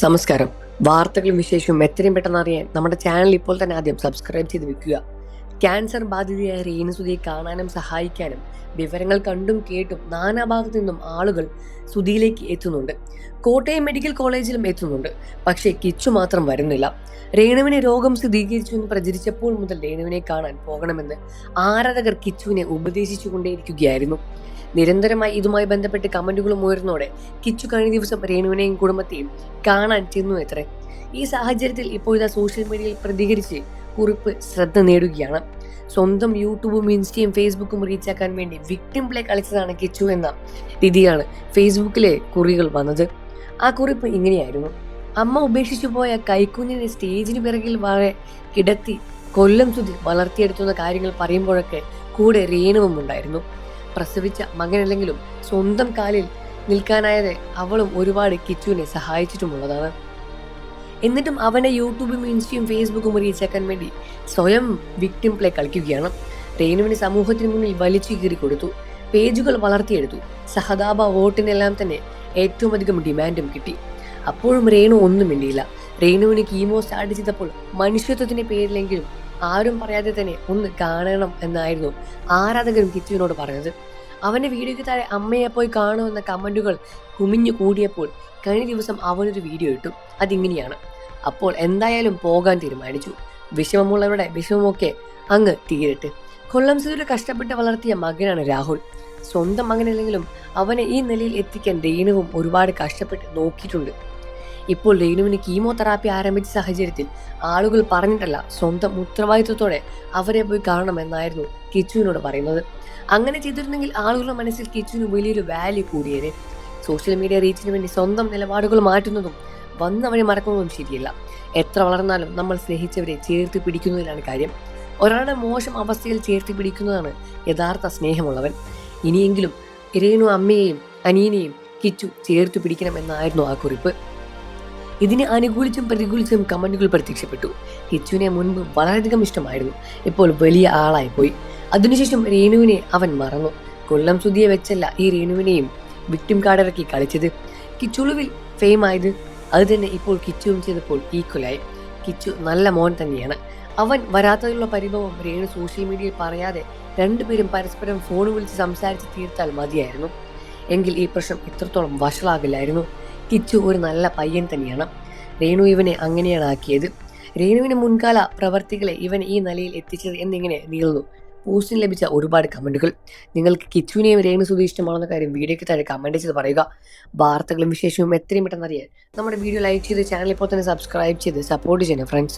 നമസ്കാരം. വാർത്തകളും വിശേഷവും എത്രയും പെട്ടെന്ന് അറിയാൻ നമ്മുടെ ചാനൽ ഇപ്പോൾ തന്നെ ആദ്യം സബ്സ്ക്രൈബ് ചെയ്ത് വെക്കുക. ക്യാൻസർ ബാധിതയായ രേണുസുധിയെ കാണാനും സഹായിക്കാനും വിവരങ്ങൾ കണ്ടും കേട്ടും നാനാഭാഗത്തു നിന്നും ആളുകൾ സുധിയിലേക്ക് എത്തുന്നുണ്ട്. കോട്ടയം മെഡിക്കൽ കോളേജിലും എത്തുന്നുണ്ട്. പക്ഷേ കിച്ചു മാത്രം വരുന്നില്ല. രേണുവിനെ രോഗം സ്ഥിരീകരിച്ചു എന്ന് പ്രചരിച്ചപ്പോൾ മുതൽ രേണുവിനെ കാണാൻ പോകണമെന്ന് ആരാധകർ കിച്ചുവിനെ ഉപദേശിച്ചുകൊണ്ടേയിരിക്കുകയായിരുന്നു. നിരന്തരമായി ഇതുമായി ബന്ധപ്പെട്ട് കമന്റുകളും ഉയർന്നോടെ കിച്ചു കഴിഞ്ഞ ദിവസം രേണുവിനെയും കുടുംബത്തെയും കാണാൻ ചെന്നു എത്രേ. ഈ സാഹചര്യത്തിൽ ഇപ്പോഴത്തെ സോഷ്യൽ മീഡിയയിൽ പ്രതികരിച്ച് കുറിപ്പ് ശ്രദ്ധ നേടുകയാണ്. സ്വന്തം യൂട്യൂബും ഇൻസ്റ്റയും ഫേസ്ബുക്കും റീച്ചാക്കാൻ വേണ്ടി വിക്ടിം പ്ലേ കളിച്ചതാണ് കിച്ചു എന്ന രീതിയാണ് ഫേസ്ബുക്കിലെ കുറികൾ വന്നത്. ആ കുറിപ്പ് ഇങ്ങനെയായിരുന്നു: അമ്മ ഉപേക്ഷിച്ചു പോയ കൈക്കുഞ്ഞിനെ സ്റ്റേജിന് പിറകിൽ വരെ കിടത്തി കൊല്ലം സുധി വളർത്തിയെടുത്തുന്ന കാര്യങ്ങൾ പറയുമ്പോഴൊക്കെ കൂടെ രേണുവും ഉണ്ടായിരുന്നു. പ്രസവിച്ച മകനല്ലെങ്കിലും സ്വന്തം കാലിൽ നിൽക്കാനായത് അവളും ഒരുപാട് കിച്ചുവിനെ സഹായിച്ചിട്ടുമുള്ളതാണ്. എന്നിട്ടും അവന്റെ യൂട്യൂബും ഇൻസ്റ്റയും ഫേസ്ബുക്കും റീച്ചാക്കാൻ വേണ്ടി സ്വയം വിക്ടിം പ്ലേ കളിക്കുകയാണ്. രേണുവിന് സമൂഹത്തിന് മുന്നിൽ വലിച്ചു കീറി കൊടുത്തു, പേജുകൾ വളർത്തിയെടുത്തു, സഹതാപ വോട്ടിനെല്ലാം തന്നെ ഏറ്റവും അധികം ഡിമാൻഡും കിട്ടി. അപ്പോഴും രേണു ഒന്നും മിണ്ടിയില്ല. രേണുവിന് കീമോ സ്റ്റാർട്ട് ചെയ്തപ്പോൾ മനുഷ്യത്വത്തിന്റെ പേരിലെങ്കിലും ആരും പറയാതെ തന്നെ ഒന്ന് കാണണം എന്നായിരുന്നു ആരാധകരും കിച്ചുവിനോട് പറഞ്ഞത്. അവന്റെ വീഡിയോയ്ക്ക് താഴെ അമ്മയെ പോയി കാണുമെന്ന കമന്റുകൾ കുമിഞ്ഞു കൂടിയപ്പോൾ കഴിഞ്ഞ ദിവസം അവനൊരു വീഡിയോ ഇട്ടു. അതിങ്ങനെയാണ്: അപ്പോൾ എന്തായാലും പോകാൻ തീരുമാനിച്ചു. വിഷമമുള്ളവരുടെ വിഷമമൊക്കെ അങ്ങ് തീരട്ടെ. കൊല്ലം സുധിയുടെ കഷ്ടപ്പെട്ട് വളർത്തിയ മകനാണ് രാഹുൽ. സ്വന്തം മകനല്ലെങ്കിലും അവനെ ഈ നിലയിൽ എത്തിക്കാൻ രേണുവും ഒരുപാട് കഷ്ടപ്പെട്ട് നോക്കിയിട്ടുണ്ട്. ഇപ്പോൾ രേണുവിന് കീമോതെറാപ്പി ആരംഭിച്ച സാഹചര്യത്തിൽ ആളുകൾ പറഞ്ഞിട്ടല്ല, സ്വന്തം ഉത്തരവാദിത്വത്തോടെ അവരെ പോയി കാണണമെന്നായിരുന്നു കിച്ചുവിനോട് പറയുന്നത്. അങ്ങനെ ചെയ്തിരുന്നെങ്കിൽ ആളുകളുടെ മനസ്സിൽ കിച്ചുവിന് വലിയൊരു വാല്യൂ കൂടിയേനെ. സോഷ്യൽ മീഡിയ റീച്ചിന് വേണ്ടി സ്വന്തം നിലപാടുകൾ മാറ്റുന്നതും വന്നവരെ മറക്കുന്നതും ശരിയല്ല. എത്ര വളർന്നാലും നമ്മൾ സ്നേഹിച്ചവരെ ചേർത്ത് പിടിക്കുന്നതിലാണ് കാര്യം. ഒരാളുടെ മോശം അവസ്ഥയിൽ ചേർത്ത് പിടിക്കുന്നതാണ് യഥാർത്ഥ സ്നേഹമുള്ളവൻ. ഇനിയെങ്കിലും രേണു അമ്മയെയും അനിയനെയും കിച്ചു ചേർത്ത് പിടിക്കണമെന്നായിരുന്നു ആ കുറിപ്പ്. ഇതിനെ അനുകൂലിച്ചും പ്രതികൂലിച്ചും കമന്റുകൾ പ്രത്യക്ഷപ്പെട്ടു. കിച്ചുവിനെ മുൻപ് വളരെയധികം ഇഷ്ടമായിരുന്നു, ഇപ്പോൾ വലിയ ആളായിപ്പോയി. അതിനുശേഷം രേണുവിനെ അവൻ മറന്നു. കൊല്ലം സുധിയെ വെച്ചല്ല ഈ രേണുവിനെയും വിക്ടിം കാർഡിറക്കി കളിച്ചത്. കിച്ചുളുവിൽ ഫെയിം ആയത് അത് തന്നെ ഇപ്പോൾ കിച്ചുവും ചെയ്തപ്പോൾ ഈക്വലായി. കിച്ചു നല്ല മോൻ തന്നെയാണ്. അവൻ വരാത്തതിലുള്ള പരിഭവം രേണു സോഷ്യൽ മീഡിയയിൽ പറയാതെ രണ്ടുപേരും പരസ്പരം ഫോൺ വിളിച്ച് സംസാരിച്ച് തീർത്താൽ മതിയായിരുന്നു. എങ്കിൽ ഈ പ്രശ്നം ഇത്രത്തോളം വഷളാകില്ലായിരുന്നു. കിച്ചു ഒരു നല്ല പയ്യൻ തന്നെയാണ്. രേണു ഇവനെ അങ്ങനെയാണ് ആക്കിയത്. രേണുവിന് മുൻകാല പ്രവർത്തികളെ ഇവൻ ഈ നിലയിൽ എത്തിച്ചത് എന്നിങ്ങനെ നീളുന്നു പോസ്റ്റിന് ലഭിച്ച ഒരുപാട് കമന്റുകൾ. നിങ്ങൾക്ക് കിച്ചുവിനെയും രേണു സുധി ഇഷ്ടമാണെന്ന കാര്യം വീഡിയോയ്ക്ക് താഴെ കമന്റ് ചെയ്ത് പറയുക. വാർത്തകളും വിശേഷവും എത്രയും പെട്ടെന്ന് അറിയാൻ നമ്മുടെ വീഡിയോ ലൈക്ക് ചെയ്ത് ചാനൽ ഇപ്പോൾ തന്നെ സബ്സ്ക്രൈബ് ചെയ്ത് സപ്പോർട്ട് ചെയ്യണം ഫ്രണ്ട്സ്.